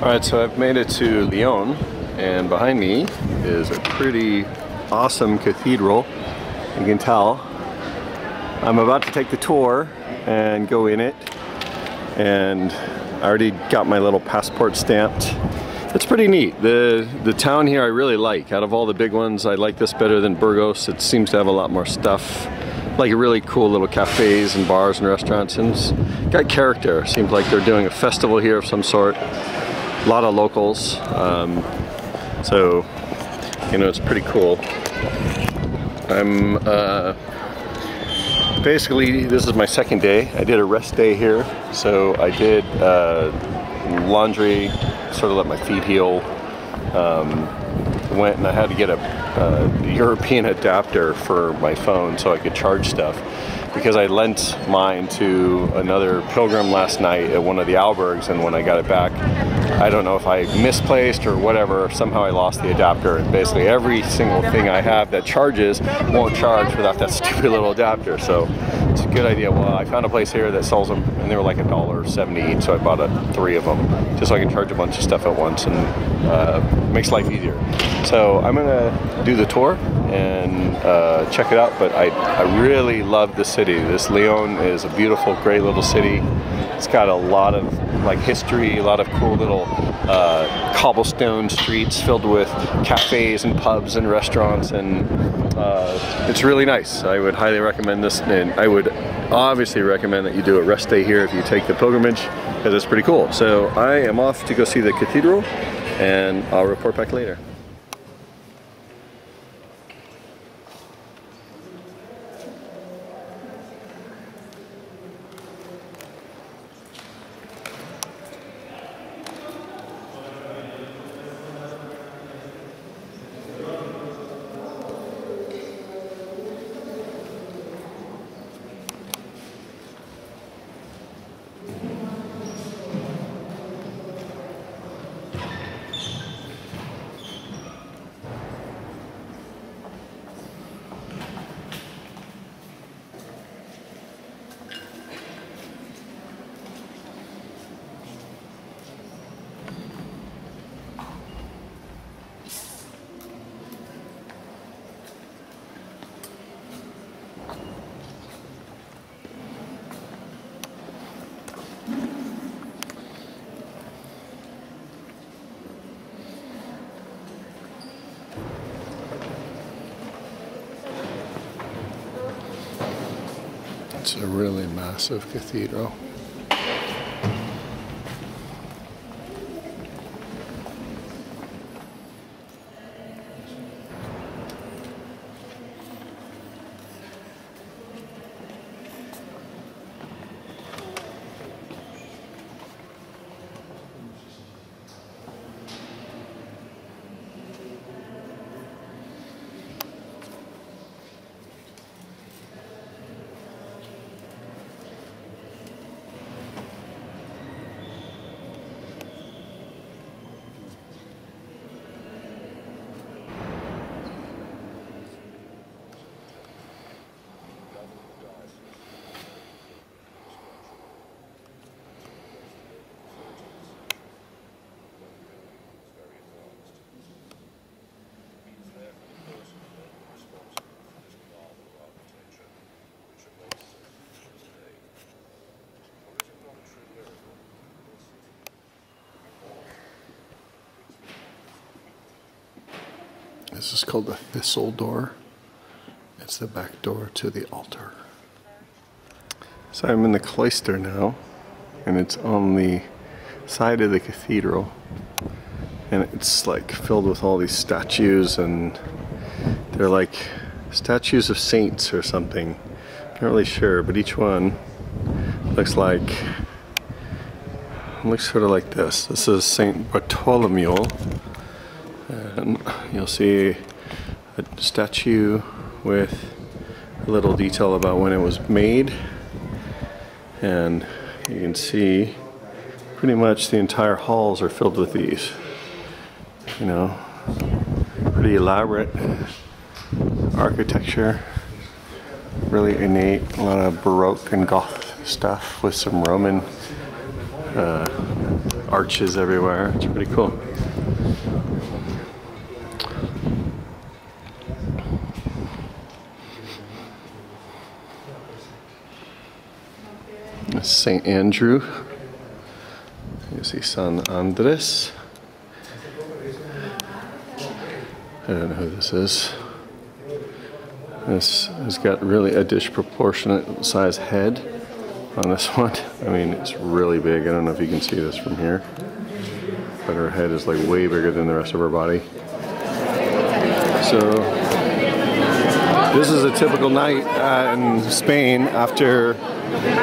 Alright, so I've made it to Lyon, and behind me is a pretty awesome cathedral. You can tell. I'm about to take the tour and go in it, and I already got my little passport stamped. It's pretty neat. The town here I really like. Out of all the big ones, I like this better than Burgos. It seems to have a lot more stuff. Like really cool little cafes and bars and restaurants, and it's got character. Seems like they're doing a festival here of some sort. A lot of locals, so you know, it's pretty cool. I'm basically, this is my second day. I did a rest day here, so I did laundry, sort of let my feet heal. Went and I had to get a European adapter for my phone so I could charge stuff, because I lent mine to another pilgrim last night at one of the albergs, and when I got it back, I don't know if I misplaced or whatever, somehow I lost the adapter, and basically every single thing I have that charges won't charge without that stupid little adapter. So it's a good idea. Well, I found a place here that sells them, and they were like $1.70 each, so I bought 3 of them just so I can charge a bunch of stuff at once, and makes life easier. So I'm gonna do the tour and check it out, but I really love the city. This Lyon is a beautiful, great little city. It's got a lot of like history, a lot of cool little cobblestone streets filled with cafes and pubs and restaurants, and it's really nice. I would highly recommend this, and I would obviously recommend that you do a rest day here if you take the pilgrimage, because it's pretty cool. So I am off to go see the cathedral, and I'll report back later. It's a really massive cathedral. This is called the Thistle Door. It's the back door to the altar. So I'm in the cloister now, and it's on the side of the cathedral, and it's like filled with all these statues, and they're like statues of saints or something. Not really sure, but each one looks sort of like this. This is Saint Bartholomew. And you'll see a statue with a little detail about when it was made, and you can see pretty much the entire halls are filled with these. You know, pretty elaborate architecture, really innate, a lot of Baroque and Goth stuff with some Roman arches everywhere. It's pretty cool. St. Andrew. You see San Andres. I don't know who this is. This has got really a disproportionate size head on this one. I mean, it's really big. I don't know if you can see this from here, but her head is like way bigger than the rest of her body. So this is a typical night in Spain after,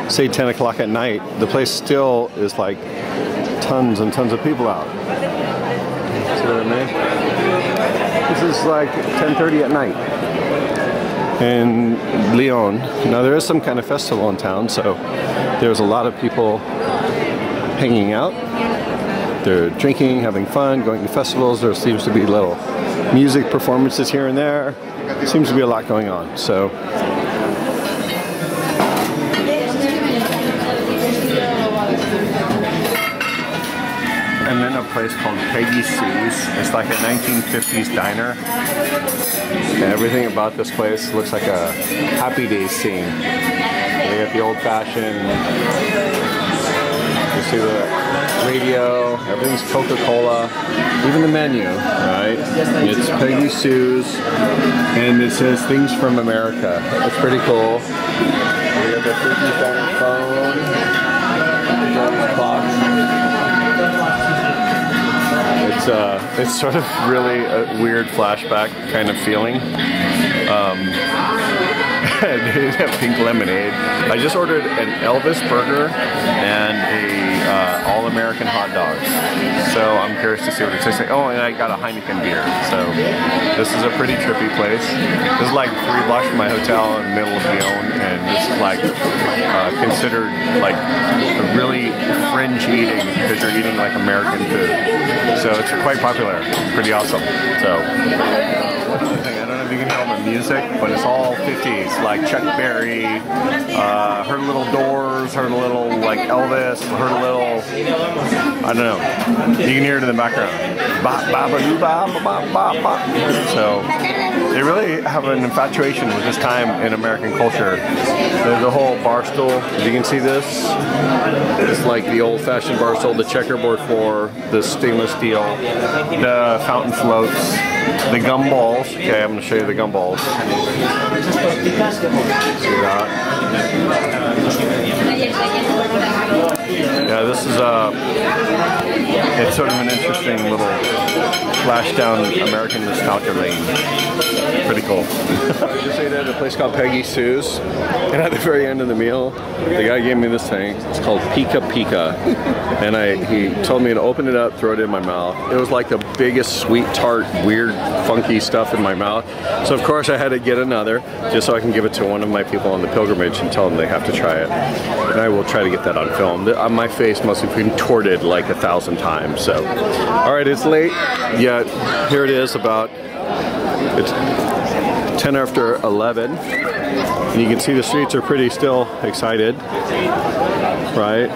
say, 10 o'clock at night. The place still is like tons and tons of people out. See what I mean? This is like 10:30 at night in Lyon. Now there is some kind of festival in town, so there's a lot of people hanging out. They're drinking, having fun, going to festivals. There seems to be little music performances here and there. Seems to be a lot going on. So I'm in a place called Peggy Sue's. It's like a 1950s diner. And everything about this place looks like a Happy Days scene. They got the old-fashioned, you see the radio, everything's Coca-Cola, even the menu, right? It's Peggy Sue's, and it says things from America. That's pretty cool. We got the 50-cent phone, it's sort of really a weird flashback kind of feeling. They have pink lemonade. I just ordered an Elvis burger and a all-American hot dog. So I'm curious to see what it tastes like. Oh, and I got a Heineken beer. So this is a pretty trippy place. This is like 3 blocks from my hotel in the middle of Lyon, and this is like considered like really fringe eating because you're eating like American food. So it's quite popular. Pretty awesome. So I don't know if you can hear all the music, but it's all 50s, like Chuck Berry, Her Little Doors, Her Little like Elvis, Her Little, I don't know. You can hear it in the background. So they really have an infatuation with this time in American culture. The whole bar stool, if you can see this, it's like the old-fashioned bar stool, the checkerboard floor, the stainless steel, the fountain floats, the gumballs. Okay, I'm going to show you the gumballs. See that? Yeah, this is it's sort of an interesting little flash down American nostalgia lane. Pretty cool. I just ate at a place called Peggy Sue's, and at the very end of the meal, the guy gave me this thing. It's called Pika Pika, and he told me to open it up, throw it in my mouth. It was like the biggest sweet tart, weird, funky stuff in my mouth. So of course I had to get another, just so I can give it to one of my people on the pilgrimage and tell them they have to try it. And I will try to get that on film. My face must have been contorted like 1,000 times. So, all right, it's late. Yeah, here it is. It's 10 after 11, and you can see the streets are pretty still excited, right?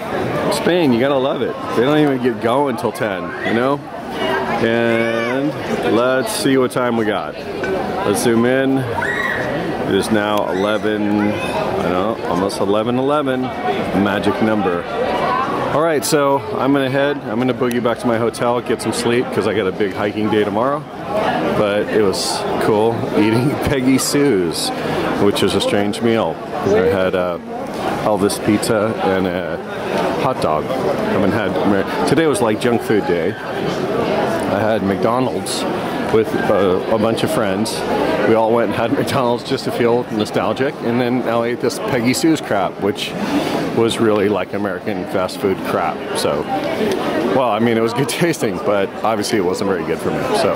Spain, you gotta love it. They don't even get going until 10, you know? And let's see what time we got. Let's zoom in. It is now 11, I know, almost 11:11, magic number. All right, so I'm gonna boogie back to my hotel, get some sleep, because I got a big hiking day tomorrow. But it was cool eating Peggy Sue's, which is a strange meal. I had Elvis pizza and a hot dog. Today was like junk food day. I had McDonald's with a bunch of friends. We all went and had McDonald's just to feel nostalgic, and then I ate this Peggy Sue's crap, which was really like American fast food crap. So, well, I mean, it was good tasting, but obviously it wasn't very good for me. So.